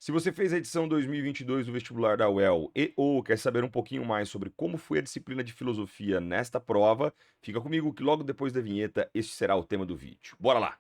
Se você fez a edição 2022 do vestibular da UEL e ou quer saber um pouquinho mais sobre como foi a disciplina de filosofia nesta prova, fica comigo que logo depois da vinheta este será o tema do vídeo. Bora lá!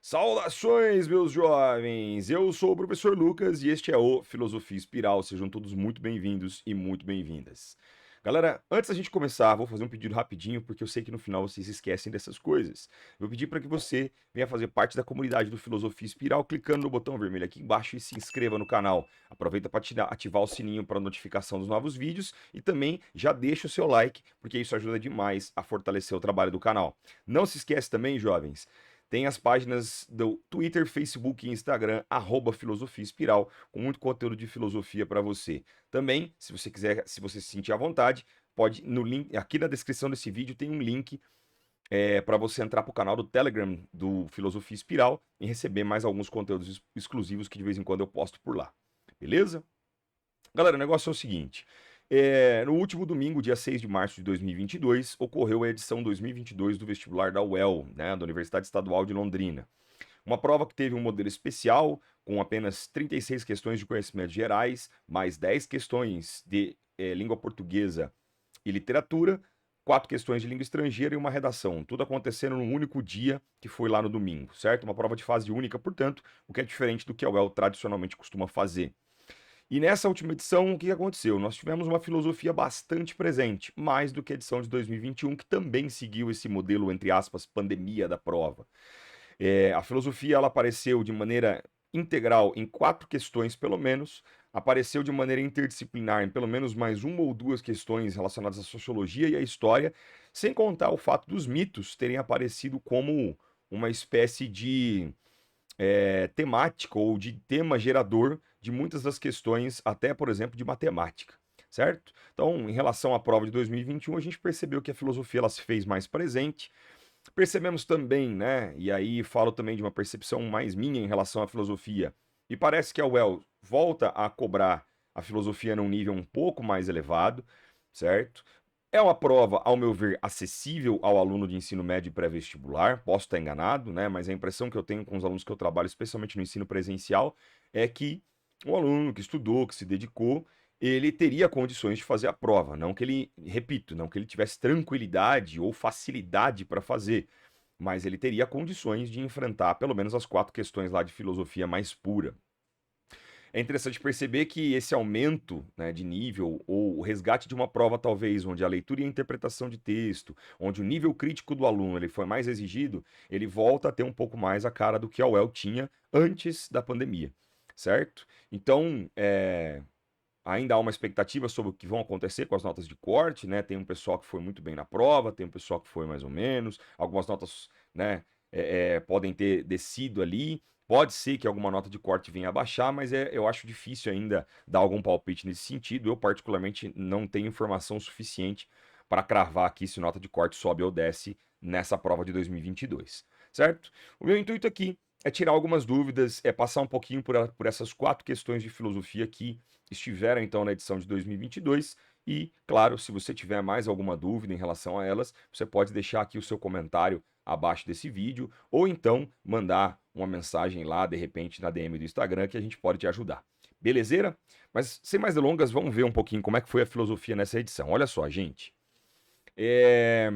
Saudações, meus jovens! Eu sou o professor Lucas e este é o Filosofia Espiral. Sejam todos muito bem-vindos e muito bem-vindas. Galera, antes da gente começar, vou fazer um pedido rapidinho, porque eu sei que no final vocês esquecem dessas coisas. Eu vou pedir para que você venha fazer parte da comunidade do Filosofia Espiral, clicando no botão vermelho aqui embaixo e se inscreva no canal. Aproveita para ativar o sininho para notificação dos novos vídeos e também já deixa o seu like, porque isso ajuda demais a fortalecer o trabalho do canal. Não se esquece também, jovens, tem as páginas do Twitter, Facebook e Instagram, @Filosofia Espiral, com muito conteúdo de filosofia para você. Também, se você quiser, se você se sentir à vontade, pode no link aqui na descrição desse vídeo tem um link para você entrar para o canal do Telegram do Filosofia Espiral e receber mais alguns conteúdos exclusivos que de vez em quando eu posto por lá. Beleza? Galera, o negócio é o seguinte. No último domingo, dia 6 de março de 2022, ocorreu a edição 2022 do vestibular da UEL, né, da Universidade Estadual de Londrina. Uma prova que teve um modelo especial, com apenas 36 questões de conhecimentos gerais, mais 10 questões de língua portuguesa e literatura, 4 questões de língua estrangeira e uma redação. Tudo acontecendo num único dia, que foi lá no domingo, certo? Uma prova de fase única, portanto, o que é diferente do que a UEL tradicionalmente costuma fazer. E nessa última edição, o que aconteceu? Nós tivemos uma filosofia bastante presente, mais do que a edição de 2021, que também seguiu esse modelo, entre aspas, pandemia da prova. A filosofia ela apareceu de maneira integral em 4 questões, pelo menos, apareceu de maneira interdisciplinar em pelo menos mais uma ou duas questões relacionadas à sociologia e à história, sem contar o fato dos mitos terem aparecido como uma espécie de temática ou de tema gerador de muitas das questões, até, por exemplo, de matemática, certo? Então, em relação à prova de 2021, a gente percebeu que a filosofia ela se fez mais presente. Percebemos também, né, e aí falo também de uma percepção mais minha em relação à filosofia, e parece que a UEL volta a cobrar a filosofia num nível um pouco mais elevado, certo? É uma prova, ao meu ver, acessível ao aluno de ensino médio e pré-vestibular. Posso estar enganado, né? Mas a impressão que eu tenho com os alunos que eu trabalho, especialmente no ensino presencial, é que o aluno que estudou, que se dedicou, ele teria condições de fazer a prova. Não que ele, repito, não que ele tivesse tranquilidade ou facilidade para fazer, mas ele teria condições de enfrentar pelo menos as 4 questões lá de filosofia mais pura. É interessante perceber que esse aumento, né, de nível, ou o resgate de uma prova, talvez, onde a leitura e a interpretação de texto, onde o nível crítico do aluno ele foi mais exigido, ele volta a ter um pouco mais a cara do que a UEL tinha antes da pandemia, certo? Então, ainda há uma expectativa sobre o que vão acontecer com as notas de corte, né? Tem um pessoal que foi muito bem na prova, tem um pessoal que foi mais ou menos, algumas notas, né, podem ter descido ali. Pode ser que alguma nota de corte venha a baixar, mas eu acho difícil ainda dar algum palpite nesse sentido. Eu, particularmente, não tenho informação suficiente para cravar aqui se nota de corte sobe ou desce nessa prova de 2022, certo? O meu intuito aqui é tirar algumas dúvidas, é passar um pouquinho por essas 4 questões de filosofia que estiveram então na edição de 2022 e, claro, se você tiver mais alguma dúvida em relação a elas, você pode deixar aqui o seu comentário abaixo desse vídeo ou então mandar uma mensagem lá, de repente, na DM do Instagram que a gente pode te ajudar. Belezeira? Mas sem mais delongas, vamos ver um pouquinho como é que foi a filosofia nessa edição. Olha só, gente. É...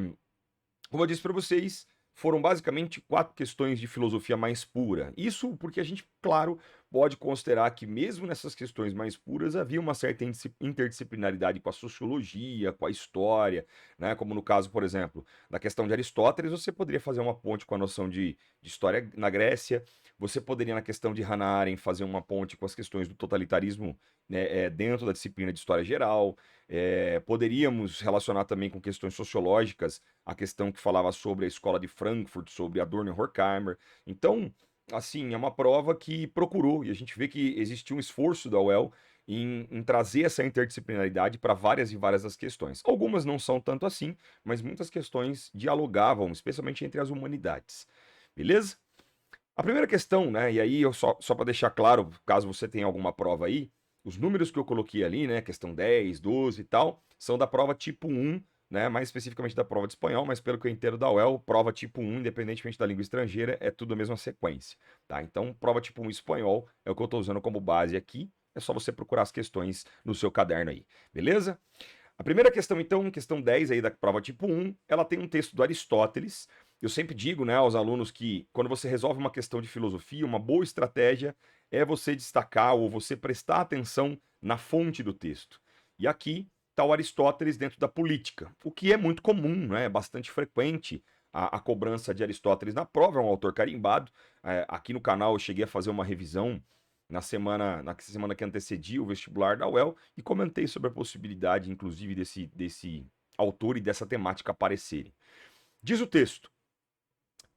Como eu disse para vocês, foram basicamente 4 questões de filosofia mais pura. Isso porque a gente, claro, pode considerar que mesmo nessas questões mais puras havia uma certa interdisciplinaridade com a sociologia, com a história, né? Como no caso, por exemplo, da questão de Aristóteles, você poderia fazer uma ponte com a noção de história na Grécia, você poderia na questão de Hannah Arendt fazer uma ponte com as questões do totalitarismo, né, dentro da disciplina de história geral, poderíamos relacionar também com questões sociológicas a questão que falava sobre a escola de Frankfurt, sobre Adorno e Horkheimer. Então, assim, é uma prova que procurou, e a gente vê que existiu um esforço da UEL em trazer essa interdisciplinaridade para várias e várias das questões. Algumas não são tanto assim, mas muitas questões dialogavam, especialmente entre as humanidades. Beleza? A primeira questão, né, e aí eu só para deixar claro, caso você tenha alguma prova aí, os números que eu coloquei ali, né, questão 10, 12 e tal, são da prova tipo 1, né, mais especificamente da prova de espanhol, mas pelo que eu entendo da UEL, prova tipo 1, independentemente da língua estrangeira, é tudo a mesma sequência, tá? Então, prova tipo 1 espanhol é o que eu estou usando como base aqui, é só você procurar as questões no seu caderno aí, beleza? A primeira questão, então, questão 10 aí da prova tipo 1, ela tem um texto do Aristóteles. Eu sempre digo, né, aos alunos que quando você resolve uma questão de filosofia, uma boa estratégia é você destacar ou você prestar atenção na fonte do texto. E aqui está o Aristóteles dentro da política, o que é muito comum, né, é bastante frequente a cobrança de Aristóteles na prova, é um autor carimbado. Aqui no canal eu cheguei a fazer uma revisão na semana que antecedia o vestibular da UEL e comentei sobre a possibilidade, inclusive, desse autor e dessa temática aparecerem. Diz o texto: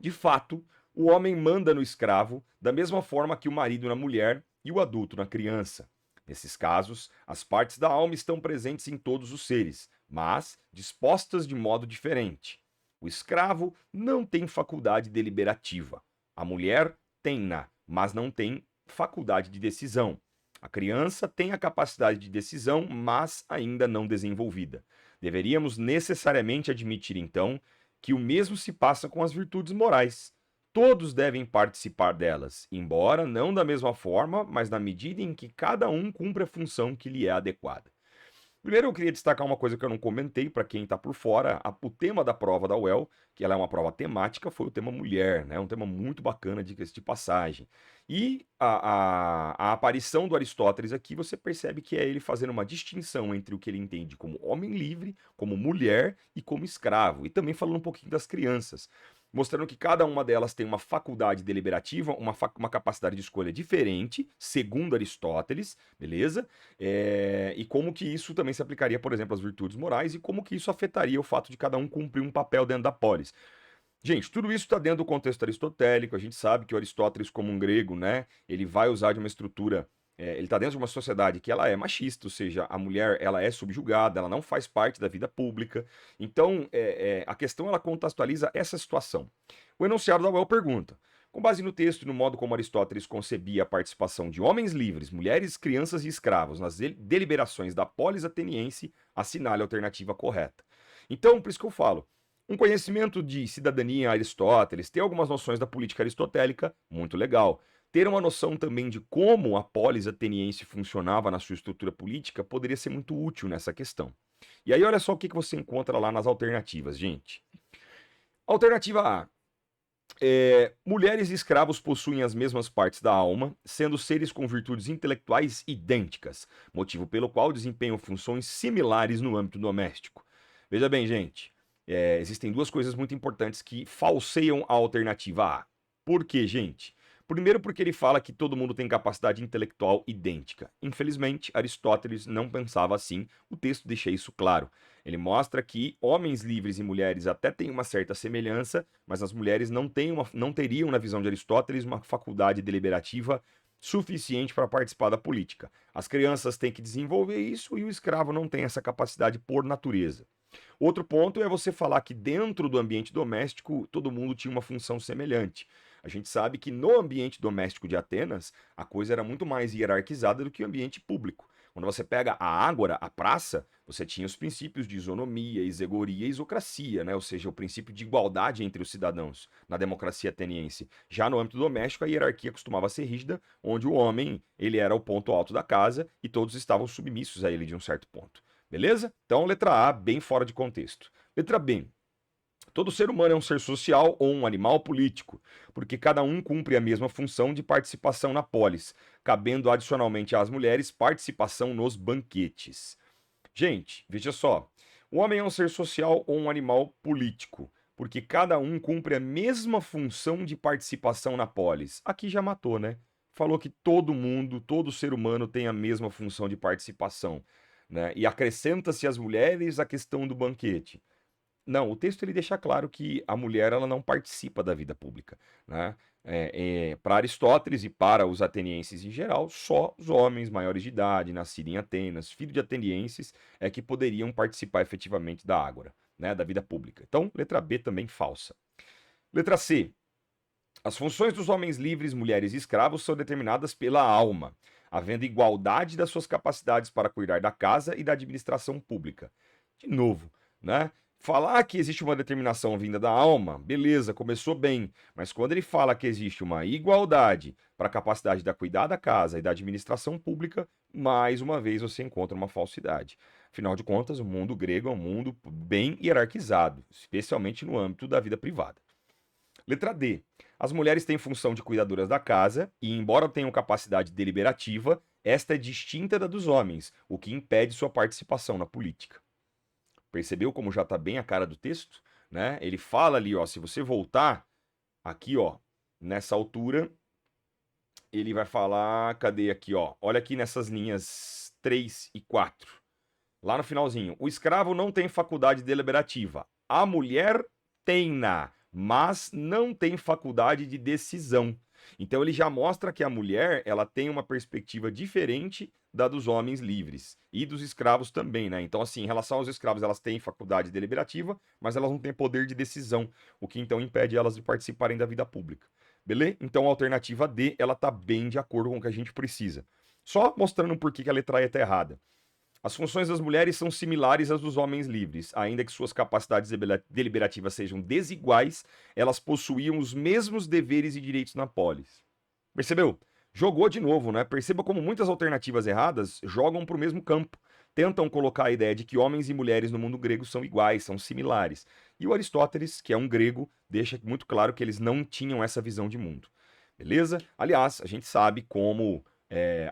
de fato, o homem manda no escravo da mesma forma que o marido na mulher e o adulto na criança. Nesses casos, as partes da alma estão presentes em todos os seres, mas dispostas de modo diferente. O escravo não tem faculdade deliberativa. A mulher tem-na, mas não tem faculdade de decisão. A criança tem a capacidade de decisão, mas ainda não desenvolvida. Deveríamos necessariamente admitir, então, que o mesmo se passa com as virtudes morais. Todos devem participar delas, embora não da mesma forma, mas na medida em que cada um cumpre a função que lhe é adequada. Primeiro, eu queria destacar uma coisa que eu não comentei para quem está por fora. O tema da prova da UEL, que ela é uma prova temática, foi o tema mulher, né? Um tema muito bacana, diga-se de passagem. E a aparição do Aristóteles aqui, você percebe que é ele fazendo uma distinção entre o que ele entende como homem livre, como mulher e como escravo. E também falando um pouquinho das crianças, mostrando que cada uma delas tem uma faculdade deliberativa, uma capacidade de escolha diferente, segundo Aristóteles, beleza? E como que isso também se aplicaria, por exemplo, às virtudes morais e como que isso afetaria o fato de cada um cumprir um papel dentro da polis. Gente, tudo isso está dentro do contexto aristotélico. A gente sabe que o Aristóteles, como um grego, né, ele vai usar de uma estrutura. Ele está dentro de uma sociedade que ela é machista, ou seja, a mulher ela é subjugada, ela não faz parte da vida pública. Então, a questão ela contextualiza essa situação. O enunciado da UEL pergunta: com base no texto e no modo como Aristóteles concebia a participação de homens livres, mulheres, crianças e escravos nas deliberações da polis ateniense, assinale a alternativa correta. Então, por isso que eu falo, um conhecimento de cidadania Aristóteles, ter algumas noções da política aristotélica, muito legal. Ter uma noção também de como a polis ateniense funcionava na sua estrutura política poderia ser muito útil nessa questão. E aí, olha só o que você encontra lá nas alternativas, gente. Alternativa A. Mulheres e escravos possuem as mesmas partes da alma, sendo seres com virtudes intelectuais idênticas, motivo pelo qual desempenham funções similares no âmbito doméstico. Veja bem, gente, existem duas coisas muito importantes que falseiam a alternativa A. Por quê, gente? Primeiro, porque ele fala que todo mundo tem capacidade intelectual idêntica. Infelizmente, Aristóteles não pensava assim, o texto deixa isso claro. Ele mostra que homens livres e mulheres até têm uma certa semelhança, mas as mulheres não teriam, na visão de Aristóteles, uma faculdade deliberativa suficiente para participar da política. As crianças têm que desenvolver isso e o escravo não tem essa capacidade por natureza. Outro ponto é você falar que dentro do ambiente doméstico todo mundo tinha uma função semelhante. A gente sabe que no ambiente doméstico de Atenas a coisa era muito mais hierarquizada do que o ambiente público. Quando você pega a ágora, a praça, você tinha os princípios de isonomia, isegoria e isocracia, né? Ou seja, o princípio de igualdade entre os cidadãos na democracia ateniense. Já no âmbito doméstico, a hierarquia costumava ser rígida, onde o homem ele era o ponto alto da casa e todos estavam submissos a ele de um certo ponto. Beleza? Então, letra A, bem fora de contexto. Letra B. Todo ser humano é um ser social ou um animal político, porque cada um cumpre a mesma função de participação na polis, cabendo adicionalmente às mulheres participação nos banquetes. Gente, veja só. O homem é um ser social ou um animal político, porque cada um cumpre a mesma função de participação na polis. Aqui já matou, né? Falou que todo mundo, todo ser humano tem a mesma função de participação, né? E acrescenta-se às mulheres a questão do banquete. Não, o texto ele deixa claro que a mulher ela não participa da vida pública, né? Para Aristóteles e para os atenienses em geral, só os homens maiores de idade, nascidos em Atenas, filhos de atenienses, é que poderiam participar efetivamente da ágora, né? Da vida pública. Então, letra B também falsa. Letra C. As funções dos homens livres, mulheres e escravos são determinadas pela alma. havendo igualdade das suas capacidades para cuidar da casa e da administração pública. De novo, né? Falar que existe uma determinação vinda da alma, beleza, começou bem, mas quando ele fala que existe uma igualdade para a capacidade de cuidar da casa e da administração pública, mais uma vez você encontra uma falsidade. Afinal de contas, o mundo grego é um mundo bem hierarquizado, especialmente no âmbito da vida privada. Letra D. As mulheres têm função de cuidadoras da casa e, embora tenham capacidade deliberativa, esta é distinta da dos homens, o que impede sua participação na política. Percebeu como já está bem a cara do texto? Né? Ele fala ali, ó, se você voltar aqui, ó, nessa altura, ele vai falar, cadê aqui, ó? Olha aqui nessas linhas 3 e 4. Lá no finalzinho, o escravo não tem faculdade deliberativa. A mulher tem-na, mas não tem faculdade de decisão. Então ele já mostra que a mulher, ela tem uma perspectiva diferente da dos homens livres e dos escravos também, né? Então assim, em relação aos escravos, elas têm faculdade deliberativa, mas elas não têm poder de decisão, o que então impede elas de participarem da vida pública. Beleza? Então a alternativa D, ela tá bem de acordo com o que a gente precisa. Só mostrando por que a letra E tá errada. As funções das mulheres são similares às dos homens livres, ainda que suas capacidades deliberativas sejam desiguais, elas possuíam os mesmos deveres e direitos na polis. Percebeu? Jogou de novo, né? Perceba como muitas alternativas erradas jogam para o mesmo campo. Tentam colocar a ideia de que homens e mulheres no mundo grego são iguais, são similares. E o Aristóteles, que é um grego, deixa muito claro que eles não tinham essa visão de mundo. Beleza? Aliás, a gente sabe como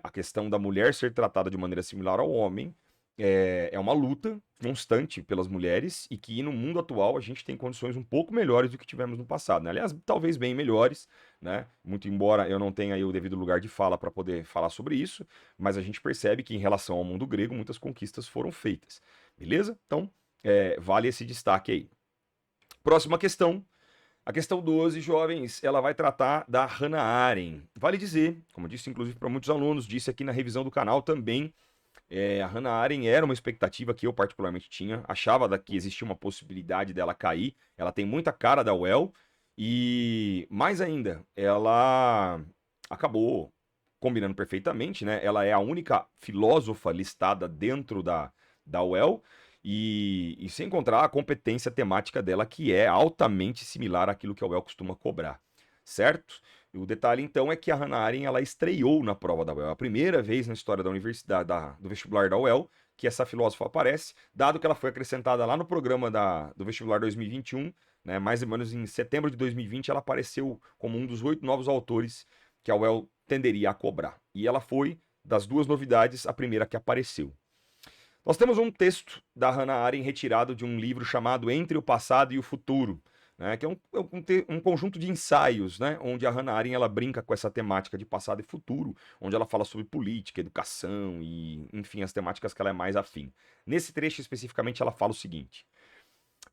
a questão da mulher ser tratada de maneira similar ao homem é uma luta constante pelas mulheres e que no mundo atual a gente tem condições um pouco melhores do que tivemos no passado, né? Aliás, talvez bem melhores, né? Muito embora eu não tenha aí o devido lugar de fala para poder falar sobre isso, mas a gente percebe que em relação ao mundo grego muitas conquistas foram feitas, beleza? Então, vale esse destaque aí. Próxima questão. A questão 12, jovens, ela vai tratar da Hannah Arendt. Vale dizer, como eu disse inclusive para muitos alunos, disse aqui na revisão do canal também, a Hannah Arendt era uma expectativa que eu particularmente tinha, achava que existia uma possibilidade dela cair, ela tem muita cara da UEL, e mais ainda, ela acabou combinando perfeitamente, né? Ela é a única filósofa listada dentro da UEL, e sem encontrar a competência temática dela, que é altamente similar àquilo que a UEL costuma cobrar, certo? E o detalhe, então, é que a Hannah Arendt, ela estreou na prova da UEL. É a primeira vez na história da universidade, do vestibular da UEL, que essa filósofa aparece, dado que ela foi acrescentada lá no programa do vestibular 2021, né, mais ou menos em setembro de 2020, ela apareceu como um dos 8 novos autores que a UEL tenderia a cobrar. E ela foi, das duas novidades, a primeira que apareceu. Nós temos um texto da Hannah Arendt retirado de um livro chamado Entre o Passado e o Futuro, né, que é um conjunto de ensaios, né, onde a Hannah Arendt ela brinca com essa temática de passado e futuro, onde ela fala sobre política, educação e, enfim, as temáticas que ela é mais afim. Nesse trecho especificamente ela fala o seguinte: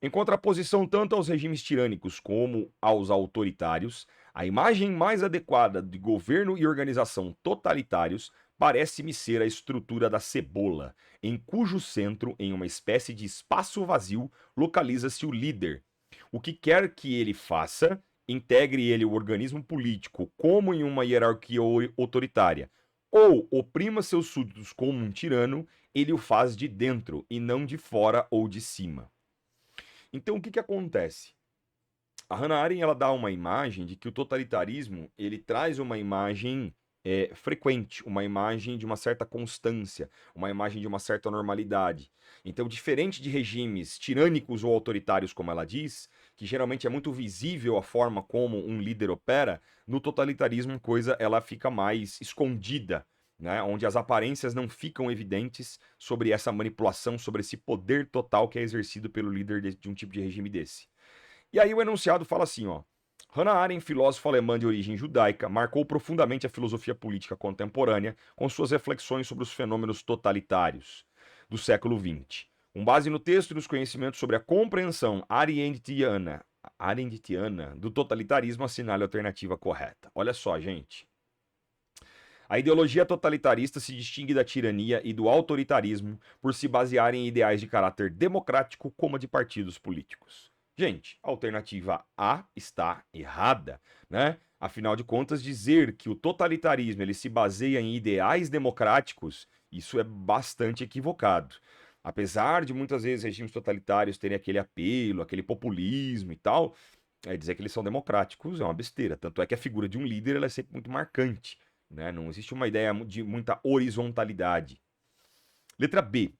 em contraposição tanto aos regimes tirânicos como aos autoritários, a imagem mais adequada de governo e organização totalitários parece-me ser a estrutura da cebola, em cujo centro, em uma espécie de espaço vazio, localiza-se o líder. O que quer que ele faça, integre ele o organismo político como em uma hierarquia autoritária, ou oprima seus súditos como um tirano, ele o faz de dentro e não de fora ou de cima. Então, o que acontece? A Hannah Arendt ela dá uma imagem de que o totalitarismo ele traz uma imagem frequente, uma imagem de uma certa constância, uma imagem de uma certa normalidade. Então, diferente de regimes tirânicos ou autoritários, como ela diz, que geralmente é muito visível a forma como um líder opera, no totalitarismo a coisa ela fica mais escondida, né? Onde as aparências não ficam evidentes sobre essa manipulação, sobre esse poder total que é exercido pelo líder de um tipo de regime desse. E aí o enunciado fala assim, ó: Hannah Arendt, filósofa alemã de origem judaica, marcou profundamente a filosofia política contemporânea com suas reflexões sobre os fenômenos totalitários do século XX. Com base no texto e nos conhecimentos sobre a compreensão arendtiana do totalitarismo, assinale a alternativa correta. Olha só, gente. A ideologia totalitarista se distingue da tirania e do autoritarismo por se basear em ideais de caráter democrático como a de partidos políticos. Gente, a alternativa A está errada, né? Afinal de contas, dizer que o totalitarismo ele se baseia em ideais democráticos, isso é bastante equivocado. Apesar de muitas vezes regimes totalitários terem aquele apelo, aquele populismo e tal, dizer que eles são democráticos é uma besteira. Tanto é que a figura de um líder ela é sempre muito marcante, né? Não existe uma ideia de muita horizontalidade. Letra B.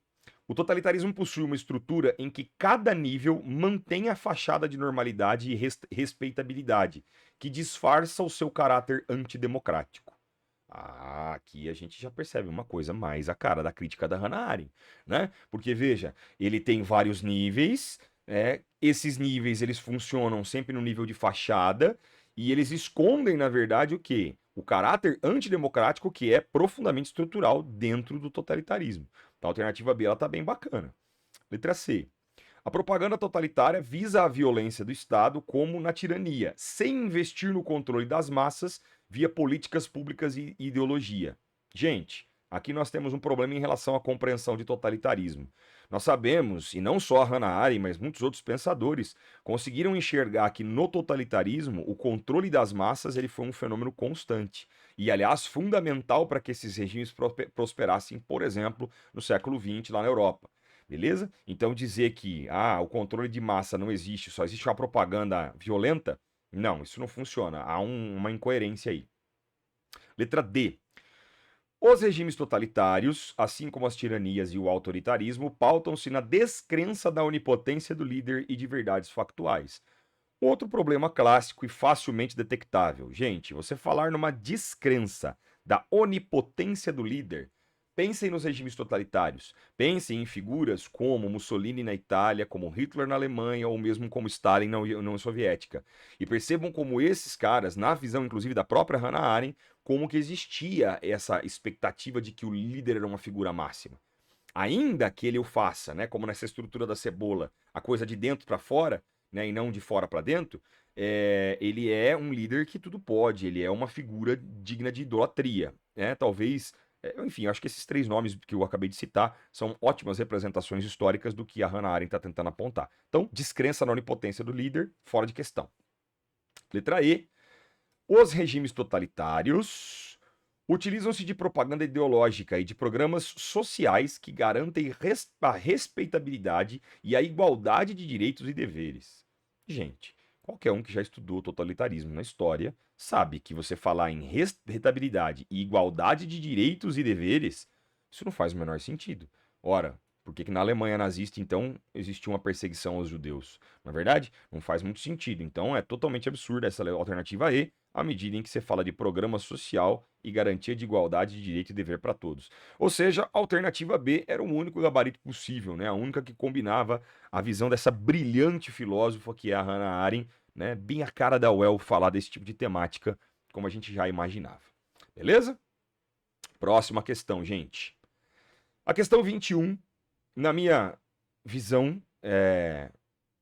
O totalitarismo possui uma estrutura em que cada nível mantém a fachada de normalidade e respeitabilidade, que disfarça o seu caráter antidemocrático. Ah, aqui a gente já percebe uma coisa mais a cara da crítica da Hannah Arendt, né? Porque veja, ele tem vários níveis, esses níveis eles funcionam sempre no nível de fachada e eles escondem, na verdade, o quê? O caráter antidemocrático que é profundamente estrutural dentro do totalitarismo. Então, a alternativa B ela tá bem bacana. Letra C. A propaganda totalitária visa a violência do Estado como na tirania, sem investir no controle das massas via políticas públicas e ideologia. Gente, aqui nós temos um problema em relação à compreensão de totalitarismo. Nós sabemos, e não só a Hannah Arendt, mas muitos outros pensadores, conseguiram enxergar que no totalitarismo o controle das massas ele foi um fenômeno constante. E, aliás, fundamental para que esses regimes prosperassem, por exemplo, no século XX lá na Europa. Beleza? Então dizer que o controle de massa não existe, só existe uma propaganda violenta, não, isso não funciona. Há uma incoerência aí. Letra D. Os regimes totalitários, assim como as tiranias e o autoritarismo, pautam-se na descrença da onipotência do líder e de verdades factuais. Outro problema clássico e facilmente detectável. Gente, você falar numa descrença da onipotência do líder. Pensem nos regimes totalitários. Pensem em figuras como Mussolini na Itália, como Hitler na Alemanha ou mesmo como Stalin na União Soviética. E percebam como esses caras, na visão inclusive da própria Hannah Arendt, como que existia essa expectativa de que o líder era uma figura máxima. Ainda que ele o faça, né, como nessa estrutura da cebola, a coisa de dentro para fora, né, e não de fora para dentro, ele é um líder que tudo pode, ele é uma figura digna de idolatria, né? Talvez, enfim, acho que esses três nomes que eu acabei de citar são ótimas representações históricas do que a Hannah Arendt está tentando apontar. Então, descrença na onipotência do líder, fora de questão. Letra E. Os regimes totalitários utilizam-se de propaganda ideológica e de programas sociais que garantem a respeitabilidade e a igualdade de direitos e deveres. Gente, qualquer um que já estudou totalitarismo na história sabe que você falar em respeitabilidade e igualdade de direitos e deveres, isso não faz o menor sentido. Ora, por que na Alemanha nazista, então, existia uma perseguição aos judeus? Na verdade, não faz muito sentido. Então, é totalmente absurda essa alternativa E, à medida em que você fala de programa social e garantia de igualdade de direito e dever para todos. Ou seja, a alternativa B era o único gabarito possível, né? A única que combinava a visão dessa brilhante filósofa que é a Hannah Arendt, né? Bem a cara da UEL falar desse tipo de temática, como a gente já imaginava. Beleza? Próxima questão, gente. A questão 21, na minha visão,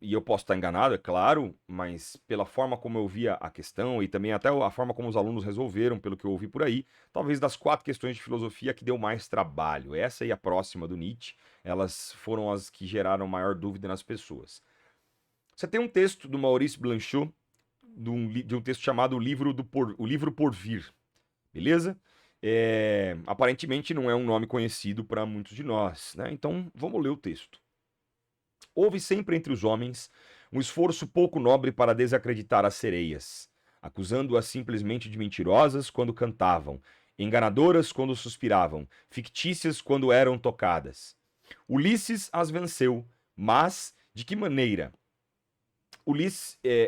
e eu posso estar enganado, é claro, mas pela forma como eu via a questão e também até a forma como os alunos resolveram, pelo que eu ouvi por aí, talvez das 4 questões de filosofia que deu mais trabalho. Essa e a próxima do Nietzsche, elas foram as que geraram maior dúvida nas pessoas. Você tem um texto do Maurice Blanchot, de um texto chamado O Livro por Vir, beleza? Aparentemente não é um nome conhecido para muitos de nós, né? Então vamos ler o texto. Houve sempre entre os homens um esforço pouco nobre para desacreditar as sereias, acusando-as simplesmente de mentirosas quando cantavam, enganadoras quando suspiravam, fictícias quando eram tocadas. Ulisses as venceu, mas de que maneira?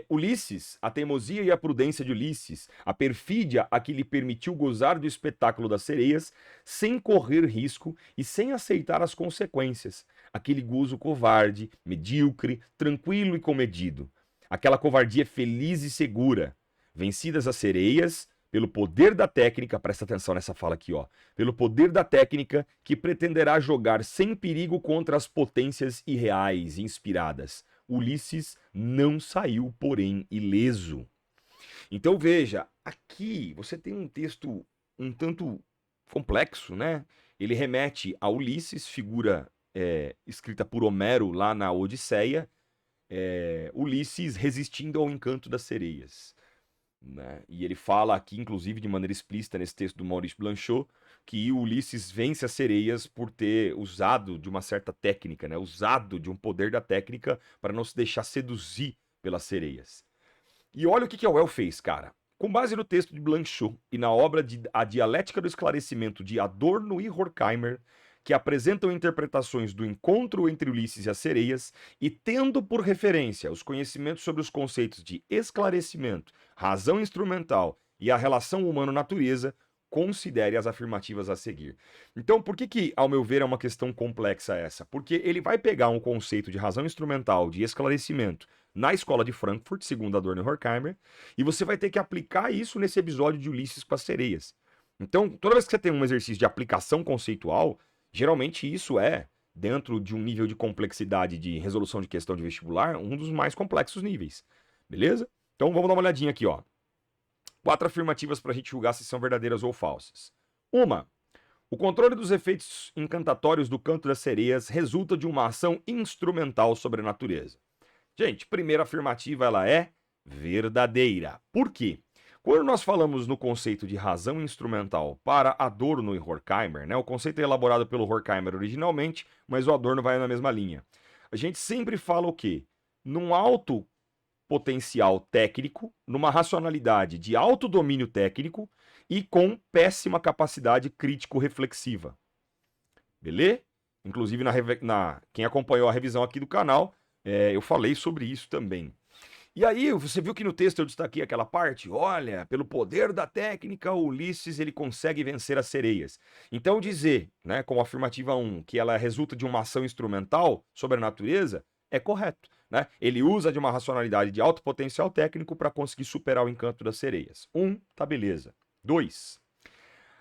Ulisses, a teimosia e a prudência de Ulisses, a perfídia a que lhe permitiu gozar do espetáculo das sereias, sem correr risco e sem aceitar as consequências. Aquele gozo covarde, medíocre, tranquilo e comedido. Aquela covardia feliz e segura. Vencidas as sereias, pelo poder da técnica, presta atenção nessa fala aqui, ó. Pelo poder da técnica que pretenderá jogar sem perigo contra as potências irreais e inspiradas. Ulisses não saiu, porém, ileso. Então veja, aqui você tem um texto um tanto complexo, né? Ele remete a Ulisses, figura escrita por Homero lá na Odisseia, Ulisses resistindo ao encanto das sereias, né? E ele fala aqui, inclusive, de maneira explícita nesse texto do Maurice Blanchot, que Ulisses vence as sereias por ter usado de uma certa técnica, né? Usado de um poder da técnica para não se deixar seduzir pelas sereias. E olha o que Auel fez, cara. Com base no texto de Blanchot e na obra de A Dialética do Esclarecimento de Adorno e Horkheimer, que apresentam interpretações do encontro entre Ulisses e as sereias, e tendo por referência os conhecimentos sobre os conceitos de esclarecimento, razão instrumental e a relação humano-natureza, considere as afirmativas a seguir. Então, por que, ao meu ver, é uma questão complexa essa? Porque ele vai pegar um conceito de razão instrumental, de esclarecimento, na escola de Frankfurt, segundo Adorno e Horkheimer, e você vai ter que aplicar isso nesse episódio de Ulisses com as sereias. Então, toda vez que você tem um exercício de aplicação conceitual, geralmente isso é, dentro de um nível de complexidade de resolução de questão de vestibular, um dos mais complexos níveis. Beleza? Então, vamos dar uma olhadinha aqui, ó. 4 afirmativas para a gente julgar se são verdadeiras ou falsas. 1. O controle dos efeitos encantatórios do canto das sereias resulta de uma ação instrumental sobre a natureza. Gente, primeira afirmativa, ela é verdadeira. Por quê? Quando nós falamos no conceito de razão instrumental para Adorno e Horkheimer, né? O conceito é elaborado pelo Horkheimer originalmente, mas o Adorno vai na mesma linha. A gente sempre fala o quê? Num alto potencial técnico, numa racionalidade de alto domínio técnico e com péssima capacidade crítico-reflexiva. Beleza? Inclusive, quem acompanhou a revisão aqui do canal, eu falei sobre isso também. E aí, você viu que no texto eu destaquei aquela parte? Olha, pelo poder da técnica, Ulisses ele consegue vencer as sereias. Então, dizer, né, como afirmativa 1, que ela resulta de uma ação instrumental sobre a natureza, é correto. Né? Ele usa de uma racionalidade de alto potencial técnico para conseguir superar o encanto das sereias. 1, tá beleza. 2.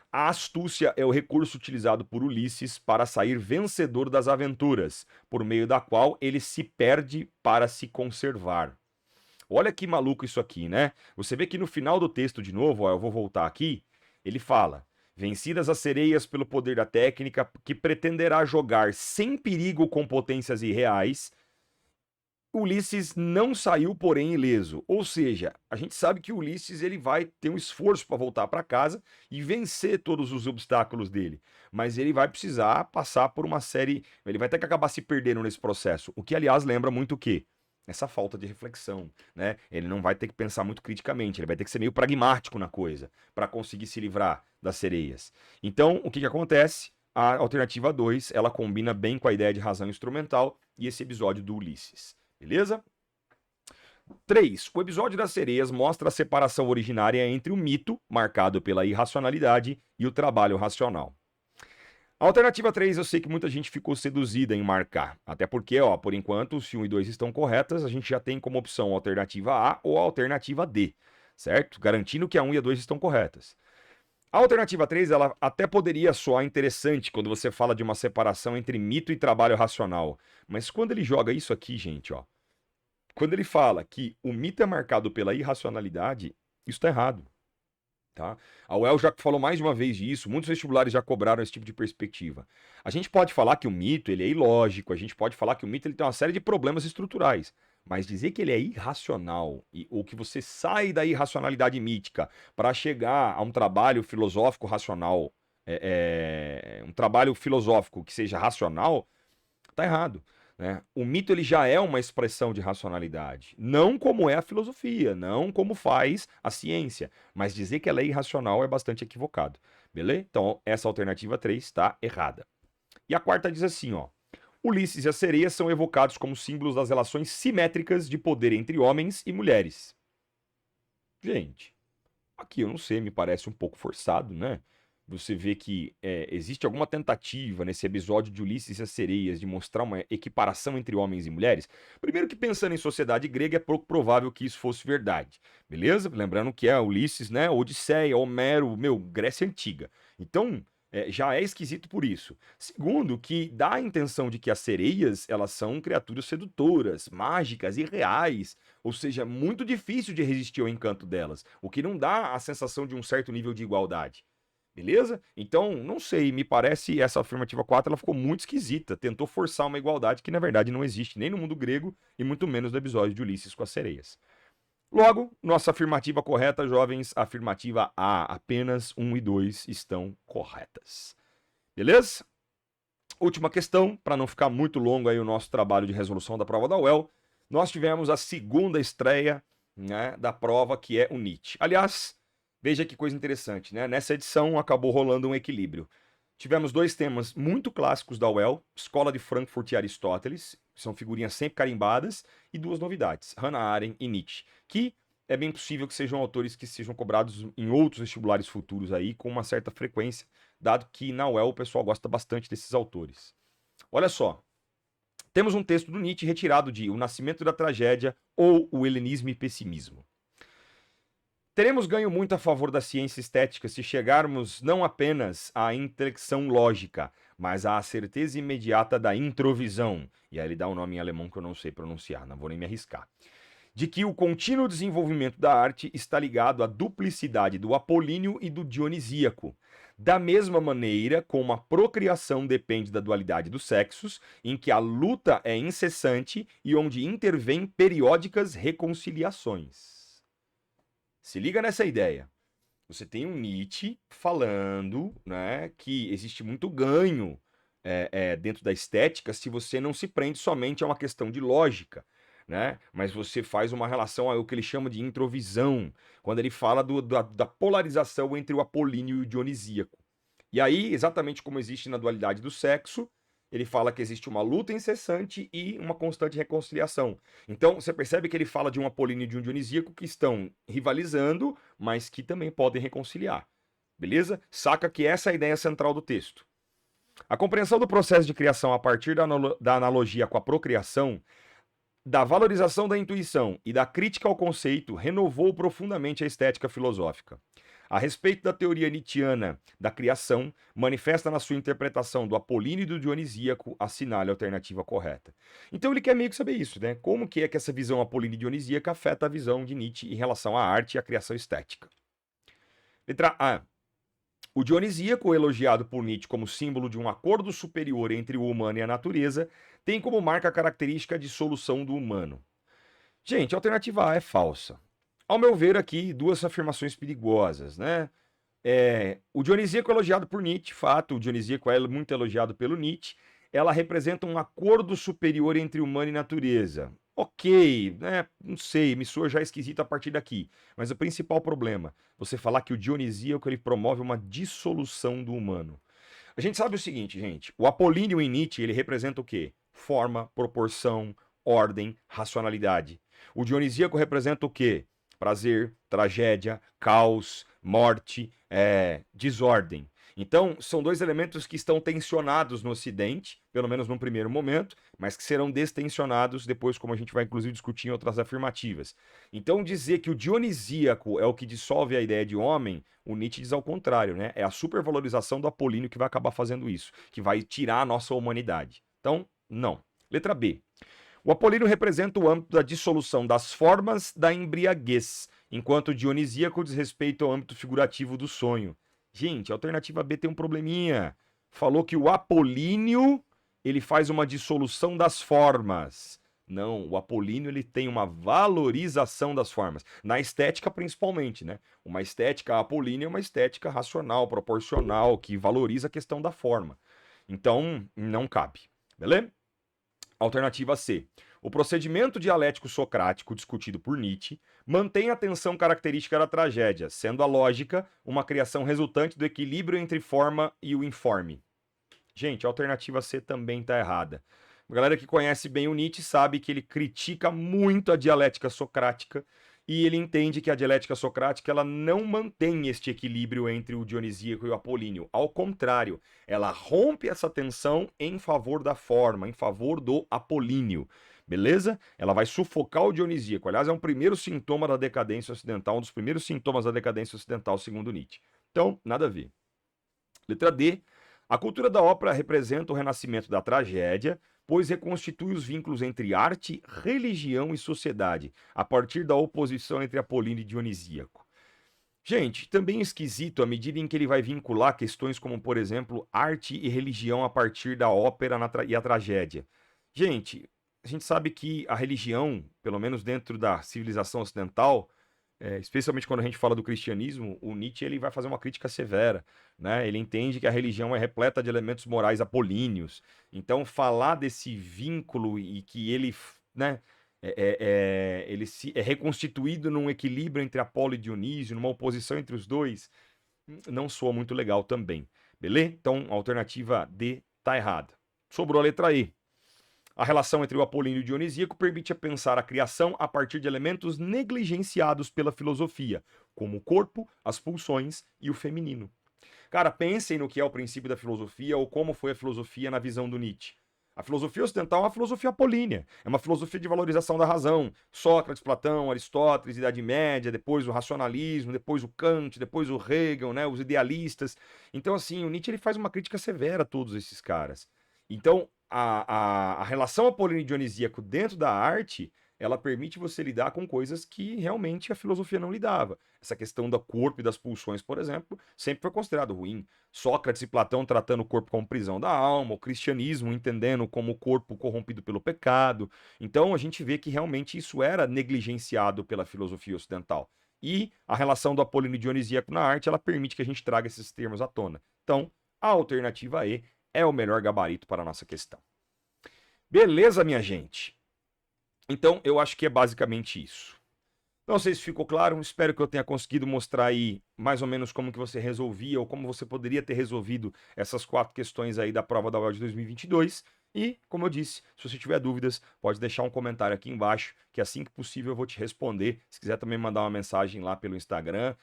A astúcia é o recurso utilizado por Ulisses para sair vencedor das aventuras, por meio da qual ele se perde para se conservar. Olha que maluco isso aqui, né? Você vê que no final do texto, de novo, ó, eu vou voltar aqui, ele fala: vencidas as sereias pelo poder da técnica, que pretenderá jogar sem perigo com potências irreais, Ulisses não saiu, porém, ileso. Ou seja, a gente sabe que Ulisses ele vai ter um esforço para voltar para casa e vencer todos os obstáculos dele. Mas ele vai precisar passar por uma série. Ele vai ter que acabar se perdendo nesse processo. O que, aliás, lembra muito o quê? Essa falta de reflexão, né? Ele não vai ter que pensar muito criticamente, ele vai ter que ser meio pragmático na coisa para conseguir se livrar das sereias. Então, o que acontece? A alternativa 2, ela combina bem com a ideia de razão instrumental e esse episódio do Ulisses. Beleza? 3. O episódio das sereias mostra a separação originária entre o mito, marcado pela irracionalidade, e o trabalho racional. A alternativa 3, eu sei que muita gente ficou seduzida em marcar. Até porque, ó, por enquanto, se 1 e 2 estão corretas, a gente já tem como opção a alternativa A ou a alternativa D, certo? Garantindo que a 1 e a 2 estão corretas. A alternativa 3, ela até poderia soar interessante quando você fala de uma separação entre mito e trabalho racional. Mas quando ele joga isso aqui, gente, ó. Quando ele fala que o mito é marcado pela irracionalidade, isso tá errado. Tá? A UEL já falou mais de uma vez disso, muitos vestibulares já cobraram esse tipo de perspectiva. A gente pode falar que o mito ele é ilógico, a gente pode falar que o mito ele tem uma série de problemas estruturais. Mas dizer que ele é irracional, ou que você sai da irracionalidade mítica para chegar a um trabalho filosófico racional, um trabalho filosófico que seja racional, tá errado. Né? O mito ele já é uma expressão de racionalidade, não como é a filosofia, não como faz a ciência, mas dizer que ela é irracional é bastante equivocado. Beleza? Então, essa alternativa 3 está errada. E a quarta diz assim, ó. Ulisses e a sereia são evocados como símbolos das relações simétricas de poder entre homens e mulheres. Gente, aqui eu não sei, me parece um pouco forçado, né? Você vê que existe alguma tentativa nesse episódio de Ulisses e as sereias de mostrar uma equiparação entre homens e mulheres. Primeiro que pensando em sociedade grega, é pouco provável que isso fosse verdade, beleza? Lembrando que é Ulisses, né? Odisseia, Homero, Grécia Antiga. Então, já é esquisito por isso. Segundo, que dá a intenção de que as sereias, elas são criaturas sedutoras, mágicas e reais, ou seja, muito difícil de resistir ao encanto delas, o que não dá a sensação de um certo nível de igualdade. Beleza? Então, não sei, me parece essa afirmativa 4 ela ficou muito esquisita. Tentou forçar uma igualdade que, na verdade, não existe nem no mundo grego e muito menos no episódio de Ulisses com as sereias. Logo, nossa afirmativa correta, jovens, afirmativa A. Apenas 1 e 2 estão corretas. Beleza? Última questão, para não ficar muito longo aí o nosso trabalho de resolução da prova da UEL. Nós tivemos a segunda estreia, né, da prova, que é o NIT. Aliás, veja que coisa interessante, né? Nessa edição acabou rolando um equilíbrio. Tivemos dois temas muito clássicos da UEL, Escola de Frankfurt e Aristóteles, que são figurinhas sempre carimbadas, e duas novidades, Hannah Arendt e Nietzsche, que é bem possível que sejam autores que sejam cobrados em outros vestibulares futuros aí, com uma certa frequência, dado que na UEL o pessoal gosta bastante desses autores. Olha só, temos um texto do Nietzsche retirado de O Nascimento da Tragédia ou O Helenismo e Pessimismo. Teremos ganho muito a favor da ciência estética se chegarmos não apenas à intelecção lógica, mas à certeza imediata da introvisão. E aí ele dá um nome em alemão que eu não sei pronunciar, não vou nem me arriscar. De que o contínuo desenvolvimento da arte está ligado à duplicidade do apolíneo e do dionisíaco. Da mesma maneira como a procriação depende da dualidade dos sexos, em que a luta é incessante e onde intervêm periódicas reconciliações. Se liga nessa ideia. Você tem um Nietzsche falando, né, que existe muito ganho dentro da estética se você não se prende somente a uma questão de lógica, né? Mas você faz uma relação ao que ele chama de introvisão, quando ele fala da polarização entre o apolíneo e o dionisíaco. E aí, exatamente como existe na dualidade do sexo, ele fala que existe uma luta incessante e uma constante reconciliação. Então, você percebe que ele fala de um apolíneo e de um dionisíaco que estão rivalizando, mas que também podem reconciliar. Beleza? Saca que essa é a ideia central do texto. A compreensão do processo de criação a partir da analogia com a procriação, da valorização da intuição e da crítica ao conceito renovou profundamente a estética filosófica. A respeito da teoria nietzschiana da criação, manifesta na sua interpretação do apolíneo e do dionisíaco, assinale a alternativa correta. Então ele quer meio que saber isso, né? Como que é que essa visão apolínea e dionisíaca afeta a visão de Nietzsche em relação à arte e à criação estética. Letra A. O dionisíaco, elogiado por Nietzsche como símbolo de um acordo superior entre o humano e a natureza, tem como marca a característica a dissolução do humano. Gente, a alternativa A é falsa. Ao meu ver, aqui, duas afirmações perigosas, né? O dionisíaco elogiado por Nietzsche, fato, o dionisíaco é muito elogiado pelo Nietzsche, ela representa um acordo superior entre humano e natureza. Ok, né? Não sei, me soa já esquisito a partir daqui. Mas o principal problema, você falar que o dionisíaco ele promove uma dissolução do humano. A gente sabe o seguinte, gente, o apolíneo em Nietzsche, ele representa o quê? Forma, proporção, ordem, racionalidade. O dionisíaco representa o quê? Prazer, tragédia, caos, morte, desordem. Então, são dois elementos que estão tensionados no Ocidente, pelo menos num primeiro momento, mas que serão destensionados depois, como a gente vai inclusive discutir em outras afirmativas. Então, dizer que o dionisíaco é o que dissolve a ideia de homem, o Nietzsche diz ao contrário, né? É a supervalorização do apolíneo que vai acabar fazendo isso, que vai tirar a nossa humanidade. Então, não. Letra B. O apolíneo representa o âmbito da dissolução das formas da embriaguez, enquanto o dionisíaco diz respeito ao âmbito figurativo do sonho. Gente, a alternativa B tem um probleminha. Falou que o apolíneo ele faz uma dissolução das formas. Não, o apolíneo ele tem uma valorização das formas. Na estética, principalmente, né? Uma estética apolínea é uma estética racional, proporcional, que valoriza a questão da forma. Então, não cabe. Beleza? Alternativa C. O procedimento dialético socrático discutido por Nietzsche mantém a tensão característica da tragédia, sendo a lógica uma criação resultante do equilíbrio entre forma e o informe. Gente, a alternativa C também está errada. A galera que conhece bem o Nietzsche sabe que ele critica muito a dialética socrática e ele entende que a dialética socrática ela não mantém este equilíbrio entre o dionisíaco e o apolíneo. Ao contrário, ela rompe essa tensão em favor da forma, em favor do apolíneo. Beleza? Ela vai sufocar o dionisíaco. Aliás, é um primeiro sintoma da decadência ocidental, um dos primeiros sintomas da decadência ocidental, segundo Nietzsche. Então, nada a ver. Letra D. A cultura da ópera representa o renascimento da tragédia, pois reconstitui os vínculos entre arte, religião e sociedade, a partir da oposição entre apolíneo e dionisíaco. Gente, também é esquisito à medida em que ele vai vincular questões como, por exemplo, arte e religião a partir da ópera e a tragédia. Gente, a gente sabe que a religião, pelo menos dentro da civilização ocidental, especialmente quando a gente fala do cristianismo, o Nietzsche ele vai fazer uma crítica severa, né? Ele entende que a religião é repleta de elementos morais apolíneos. Então, falar desse vínculo e que ele, né, ele é reconstituído num equilíbrio entre Apolo e Dionísio, numa oposição entre os dois, não soa muito legal também. Beleza? Então, a alternativa D tá errada. Sobrou a letra E. A relação entre o apolíneo e o dionisíaco permite pensar a criação a partir de elementos negligenciados pela filosofia, como o corpo, as pulsões e o feminino. Cara, pensem no que é o princípio da filosofia ou como foi a filosofia na visão do Nietzsche. A filosofia ocidental é uma filosofia apolínea, é uma filosofia de valorização da razão. Sócrates, Platão, Aristóteles, Idade Média, depois o racionalismo, depois o Kant, depois o Hegel, né, os idealistas. Então, assim, o Nietzsche ele faz uma crítica severa a todos esses caras. Então, a relação apolíneo e dionisíaco dentro da arte, ela permite você lidar com coisas que realmente a filosofia não lidava. Essa questão do corpo e das pulsões, por exemplo, sempre foi considerado ruim. Sócrates e Platão tratando o corpo como prisão da alma, o cristianismo entendendo como o corpo corrompido pelo pecado. Então a gente vê que realmente isso era negligenciado pela filosofia ocidental. E a relação do apolíneo e dionisíaco na arte, ela permite que a gente traga esses termos à tona. Então, a alternativa E é o melhor gabarito para a nossa questão. Beleza, minha gente? Então, eu acho que é basicamente isso. Não sei se ficou claro, espero que eu tenha conseguido mostrar aí mais ou menos como que você resolvia ou como você poderia ter resolvido essas 4 questões aí da prova da UEL de 2022. E, como eu disse, se você tiver dúvidas, pode deixar um comentário aqui embaixo, que assim que possível eu vou te responder. Se quiser também mandar uma mensagem lá pelo Instagram,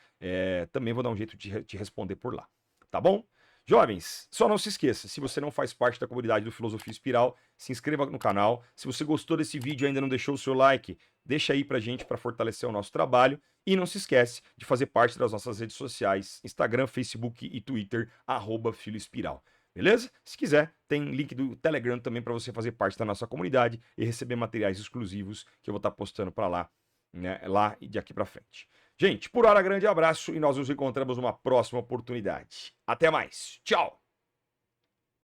também vou dar um jeito de te responder por lá. Tá bom? Jovens, só não se esqueça, se você não faz parte da comunidade do Filosofia Espiral, se inscreva no canal. Se você gostou desse vídeo e ainda não deixou o seu like, deixa aí pra gente para fortalecer o nosso trabalho. E não se esquece de fazer parte das nossas redes sociais, Instagram, Facebook e Twitter, @Filho Beleza? Se quiser, tem link do Telegram também para você fazer parte da nossa comunidade e receber materiais exclusivos que eu vou estar postando para lá, né, lá e de aqui para frente. Gente, por hora, grande abraço e nós nos encontramos numa próxima oportunidade. Até mais. Tchau!